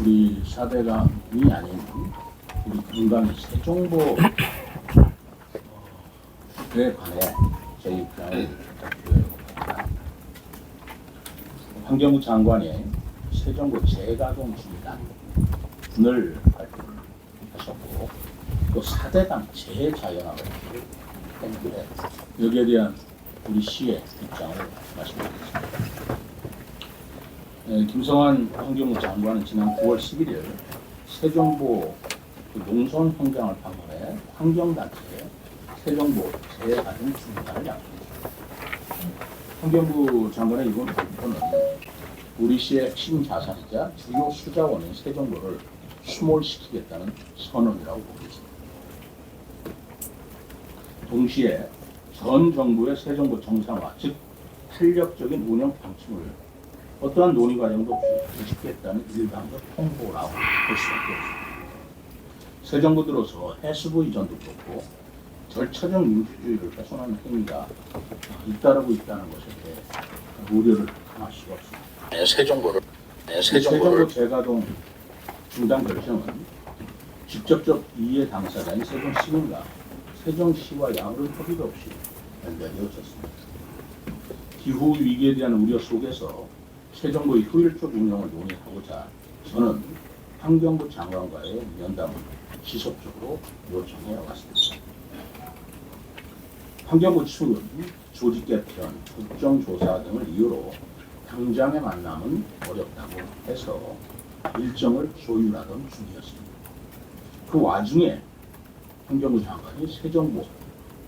우리 사대강이 아닌 우리 금강의 세종보에 관해 제 입장을 부탁드립니다. 환경부 장관이 세종보 재가동 중단을 발표하셨고 또 4대강 재자연화를 했는데 여기에 대한 우리 시의 입장을 말씀드리겠습니다. 김성환 환경부 장관은 지난 9월 11일 세종보 농촌 현장을 방문해 환경단체 세종보 재가동 중단을 약속했습니다. 환경부 장관의 이번 발표는 우리 시의 핵심 자산이자 주요 수자원인 세종보를 수몰시키겠다는 선언이라고 보겠습니다. 동시에 전 정부의 세종보 정상화, 즉 탄력적인 운영 방침을 어떠한 논의 과정도 없이 부식했다는 일방적 통보라고 볼 수밖에 없습니다. 새 정부 들어서 해수부 이전도 그렇고 절차적 민주주의를 훼손하는 행위가 잇따르고 있다는 것에 대해 우려를 감할 수가 없습니다. 세종보 재가동 중단 결정은 직접적 이해 당사자인 세종 시민과 세종시와 아무런 협의도 없이 연결되어졌습니다. 기후 위기에 대한 우려 속에서 세종보의 효율적 운영을 논의하고자 저는 환경부 장관과의 면담을 지속적으로 요청해 왔습니다. 환경부 측은 조직 개편, 국정조사 등을 이유로 당장의 만남은 어렵다고 해서 일정을 조율하던 중이었습니다. 그 와중에 환경부 장관이 세종보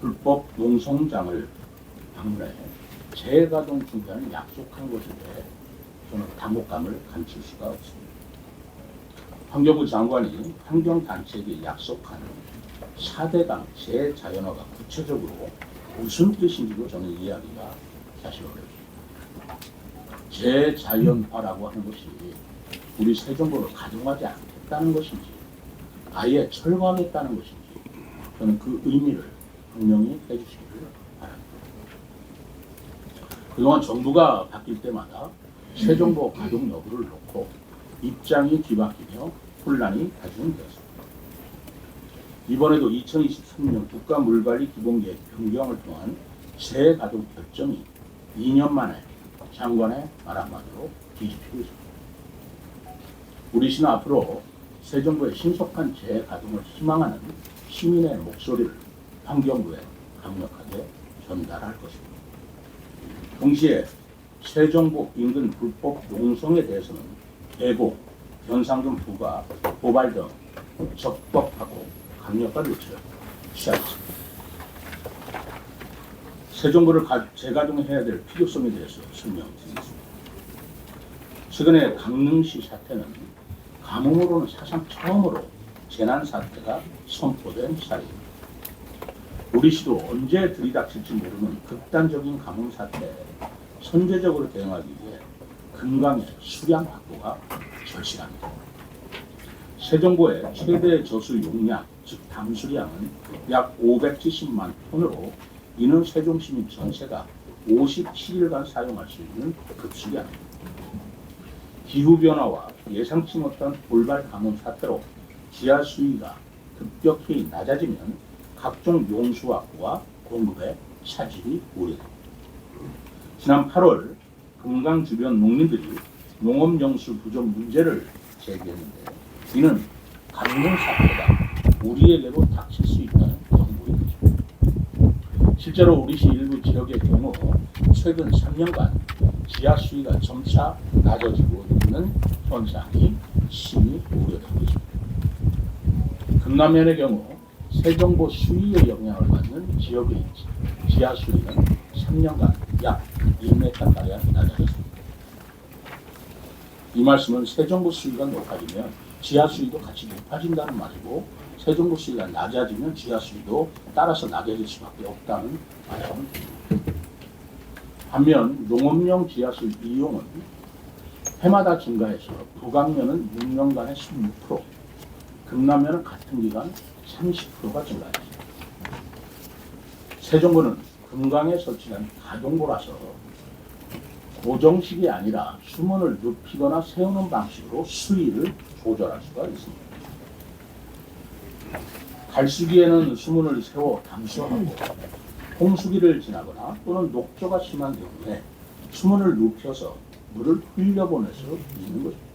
불법 농성장을 방문해 재가동 중단을 약속한 것에 대해 저는 당혹감을 감출 수가 없습니다. 환경부 장관이 환경단체에게 약속한 4대강 재자연화가 구체적으로 무슨 뜻인지도 저는 이해하기가 사실 어렵습니다. 재자연화라고 하는 것이 우리 세종보를 가동하지 않겠다는 것인지 아예 철거하겠다는 것인지 저는 그 의미를 분명히 해주시기를 바랍니다. 그동안 정부가 바뀔 때마다 세종보 가동 여부를 놓고 입장이 뒤바뀌며 혼란이 가중되었습니다. 이번에도 2023년 국가물관리 기본계획 변경을 통한 재가동 결정이 2년 만에 장관의 말 한마디로 뒤집히고 있습니다. 우리 시는 앞으로 세종보의 신속한 재가동을 희망하는 시민의 목소리를 환경부에 강력하게 전달할 것입니다. 동시에 세종보 인근 불법 농성에 대해서는 애고, 변상금 부과, 고발 등 적법하고 강력한 조치를 취하겠습니다. 세종보를 재가동해야 될 필요성에 대해서 설명드리겠습니다. 최근에 강릉시 사태는 가뭄으로는 사상 처음으로 재난 사태가 선포된 사례입니다. 우리 시도 언제 들이닥칠지 모르는 극단적인 가뭄 사태에 선제적으로 대응하기 위해 금강의 수량 확보가 절실합니다. 세종보의 최대 저수 용량, 즉 담수량은 약 570만 톤으로 이는 세종시민 전체가 57일간 사용할 수 있는 급수량입니다. 기후변화와 예상치 못한 돌발 가뭄 사태로 지하 수위가 급격히 낮아지면 각종 용수 확보와 공급에 차질이 우려됩니다. 지난 8월 금강 주변 농민들이 농업용수 부족 문제를 제기했는데 이는 강릉 사태가 우리에게도 닥칠 수 있다는 경고인 것입니다. 실제로 우리시 일부 지역의 경우 최근 3년간 지하 수위가 점차 낮아지고 있는 현상이 심히 우려되고 있습니다. 금남면의 경우 세종보 수위의 영향을 받는 지역의 지하 수위는 3년간 약 1m가량 낮아졌습니다. 이 말씀은 세종보 수위가 높아지면 지하 수위도 같이 높아진다는 말이고 세종보 수위가 낮아지면 지하 수위도 따라서 낮아질 수밖에 없다는 말씀입니다. 반면 농업용 지하수 이용은 해마다 증가해서 북강면은 6년간에 16%, 금남면은 같은 기간 30%가 증가했습니다. 세종보는 금강에 설치한 가동보라서 고정식이 아니라 수문을 눕히거나 세우는 방식으로 수위를 조절할 수가 있습니다. 갈수기에는 수문을 세워 감수하고 홍수기를 지나거나 또는 녹조가 심한 경우에 수문을 눕혀서 물을 흘려보낼 수 있는 것입니다.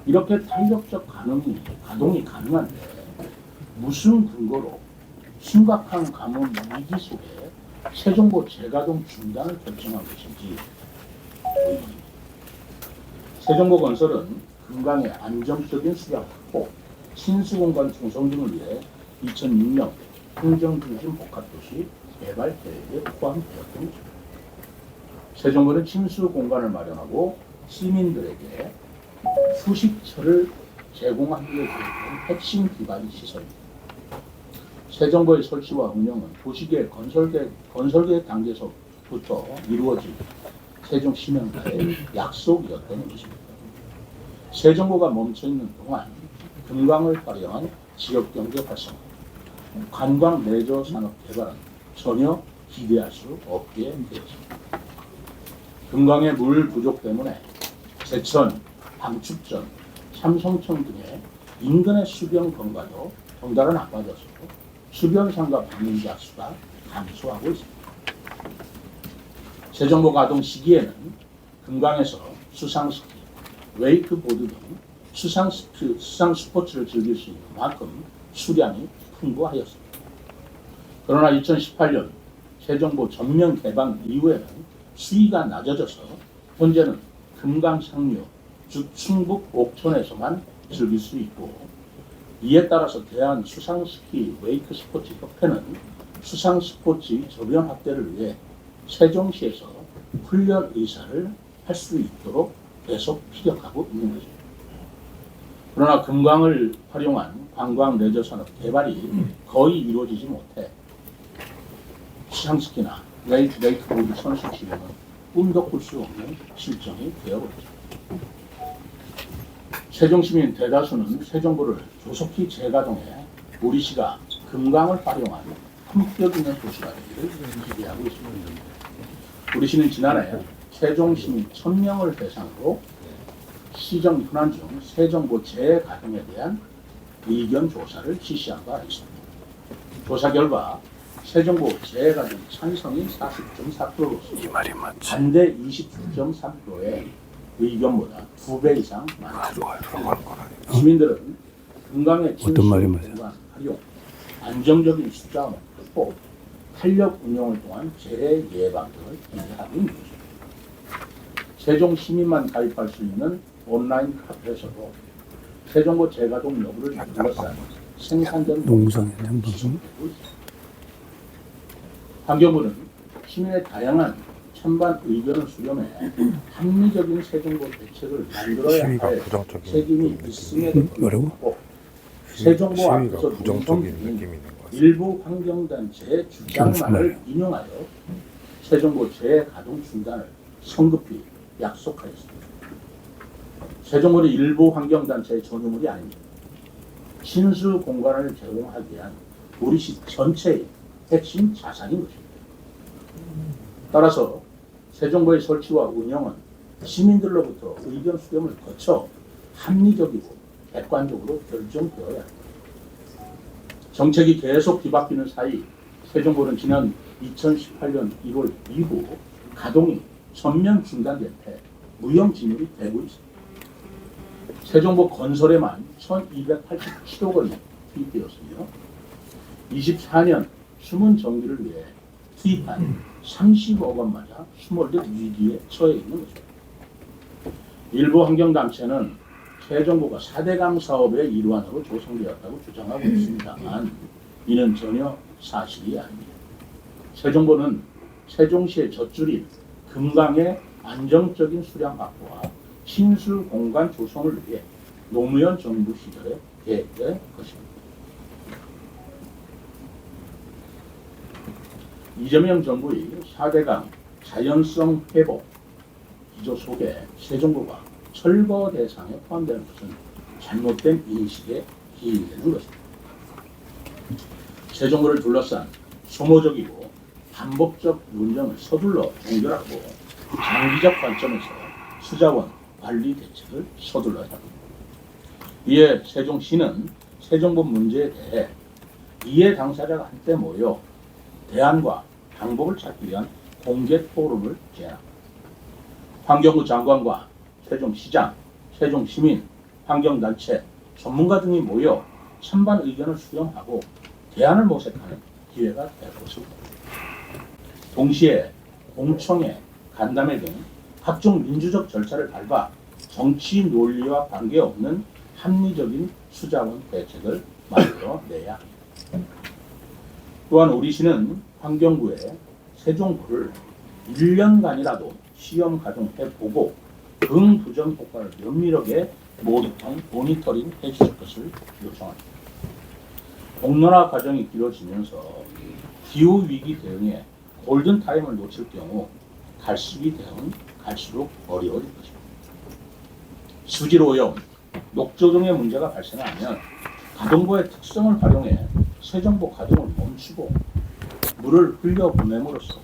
이렇게 탄력적 가동이 가능한데 무슨 근거로 심각한 가뭄 위기 속에 세종보 재가동 중단을 결정한 것인지 의문입니다. 세종보 건설은 금강의 안정적인 수량 확보, 신수공간 충성 등을 위해 2006년 행정중심 복합도시 개발 계획에 포함되었던 것입니다. 세종보는 침수공간을 마련하고 시민들에게 휴식처를 제공하기 위해 계획된 핵심 기반 시설입니다. 세종보의 설치와 운영은 도시계획 건설계획 단계에서부터 이루어진 세종 시민들의 약속이었던 것입니다. 세종보가 멈춰있는 동안 금강을 활용한 지역경제 활성화, 관광 레저 산업 개발은 전혀 기대할 수 없게 되었습니다. 금강의 물 부족 때문에 제천, 방축전, 삼성천 등의 인근의 수변 건가도 덩달아 나빠져서 수변상가 방문자 수가 감소하고 있습니다. 세종보 가동 시기에는 금강에서 수상스키, 웨이크보드 등 수상 스포츠를 즐길 수 있는 만큼 수량이 풍부하였습니다. 그러나 2018년 세종보 전면 개방 이후에는 수위가 낮아져서 현재는 금강 상류, 즉 충북 옥천에서만 즐길 수 있고, 이에 따라서 대한 수상스키 웨이크 스포츠 협회는 수상스포츠 저변 확대를 위해 세종시에서 훈련 의사를 할 수 있도록 계속 피력하고 있는 것입니다. 그러나 금강을 활용한 관광 레저 산업 개발이 거의 이루어지지 못해 수상스키나 웨이크보드 선수 지원은 꿈도 꿀 수 없는 실정이 되어버렸습니다. 세종시민 대다수는 세종보를 조속히 재가동해 우리시가 금강을 활용한 품격 있는 도시가 되기를 기대하고 있습니다. 우리시는 지난해 세종시민 1000명을 대상으로 시정 현안 중 세종보 재가동에 대한 의견 조사를 실시한 바 있습니다. 조사 결과 세종보 재가동 찬성이 40.4%로서 반대 29.3%의 의견보다 2배 이상 많았습니다. 시민들은 금강의 진수공간 활용, 안정적인 숫자 확보, 탄력 운영을 통한 재해 예방 등을 기대하고 있는 것입니다. 세종 시민만 가입할 수 있는 온라인 카페에서도 세종보 재가동 여부를 둘러싼 생산된 농성의 방송. 환경부는 시민의 다양한 찬반 의견을 수렴해 합리적인 세종보 대책을 만들어야 할 책임이 있음에도 불구하고 세종보 앞에서 부정적인 느낌이 있는 것 같습니다. 일부 환경단체의 주장만을 인용하여 세종보 재가동 중단을 성급히 약속하였습니다. 세종보는 일부 환경단체의 전유물이 아닙니다. 신수 공간을 제공하기 위한 우리시 전체의 핵심 자산인 것입니다. 따라서 세종보의 설치와 운영은 시민들로부터 의견 수렴을 거쳐 합리적이고 객관적으로 결정되어야 합니다. 정책이 계속 뒤바뀌는 사이 세종보는 지난 2018년 1월 이후 가동이 전면 중단된 채 무용지물이 되고 있습니다. 세종보 건설에만 1287억 원이 투입되었으며 24년 수문 정비를 위해 투입한 30억 원마저 수몰될 위기에 처해 있는 것입니다. 일부 환경단체는 세종보가 4대강 사업의 일환으로 조성되었다고 주장하고 있습니다만 이는 전혀 사실이 아닙니다. 세종보는 세종시의 젖줄인 금강의 안정적인 수량 확보와 신수 공간 조성을 위해 노무현 정부 시절에 계획된 것입니다. 이재명 정부의 4대강 자연성 회복 기조 속에 세종보가 철거 대상에 포함되는 것은 잘못된 인식에 기인되는 것입니다. 세종보를 둘러싼 소모적이고 반복적 논쟁을 서둘러 종결하고 장기적 관점에서 수자원 관리 대책을 서둘러야 합니다. 이에 세종시는 세종보 문제에 대해 이해 당사자가 한때 모여 대안과 방법을 찾기 위한 공개 토론을 제안합니다. 환경부 장관과 세종시장, 세종시민, 환경단체, 전문가 등이 모여 찬반 의견을 수렴하고 대안을 모색하는 기회가 될 것으로 봅니다. 동시에 공청회, 간담회 등 각종 민주적 절차를 밟아 정치 논리와 관계없는 합리적인 수자원 대책을 만들어내야 합니다. 또한 우리 시는 환경부에 세종보를 1년간이라도 시험 가동해보고 긍부정 효과를 면밀하게 모니터링 해주실 것을 요청합니다. 공론화 과정이 길어지면서 기후위기 대응에 골든타임을 놓칠 경우 갈수기 대응은 갈수록 어려워질 것입니다. 수질오염, 녹조 등의 문제가 발생하면 가동보의 특성을 활용해 세정보 가동을 멈추고 물을 흘려보냄으로써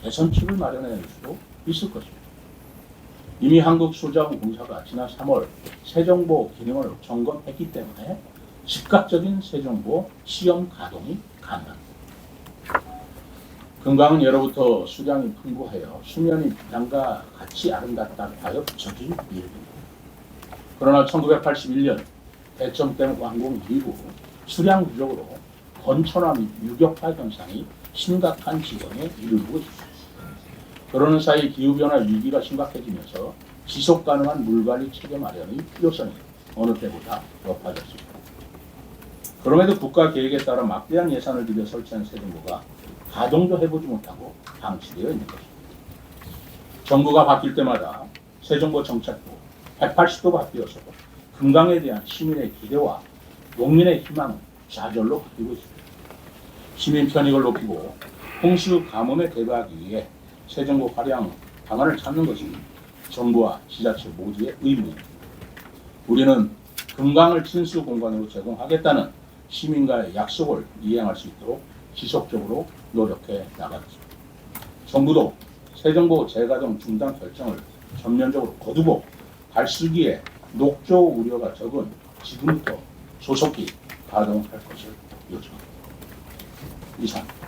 개선책을 마련해 줄 수도 있을 것입니다. 이미 한국수자원공사가 지난 3월 세정보 기능을 점검했기 때문에 즉각적인 세정보 시험 가동이 가능합니다. 금강은 예로부터 수량이 풍부하여 수면이 비단과 같이 아름답다고 하여 붙여진 이름입니다. 그러나 1981년 대청댐 완공 이후 수량 부족으로 건천화 및 유격화 현상이 심각한 지경에 이르고 있습니다. 그러는 사이 기후변화 위기가 심각해지면서 지속가능한 물관리 체계 마련의 필요성이 어느 때보다 높아졌습니다. 그럼에도 국가 계획에 따라 막대한 예산을 들여 설치한 세정보가 가동도 해보지 못하고 방치되어 있는 것입니다. 정부가 바뀔 때마다 세정보 정착도 180도 바뀌어서 금강에 대한 시민의 기대와 농민의 희망은 좌절로 바뀌고 있습니다. 시민 편익을 높이고 홍수 가뭄에 대비하기 위해 세정보 활용 방안을 찾는 것이 정부와 지자체 모두의 의무입니다. 우리는 금강을 친수 공간으로 제공하겠다는 시민과의 약속을 이행할 수 있도록 지속적으로 노력해 나가겠습니다. 정부도 세정보 재가동 중단 결정을 전면적으로 거두고 갈수기에 녹조 우려가 적은 지금부터 조속히 가동할 것을 요청합니다. 이상.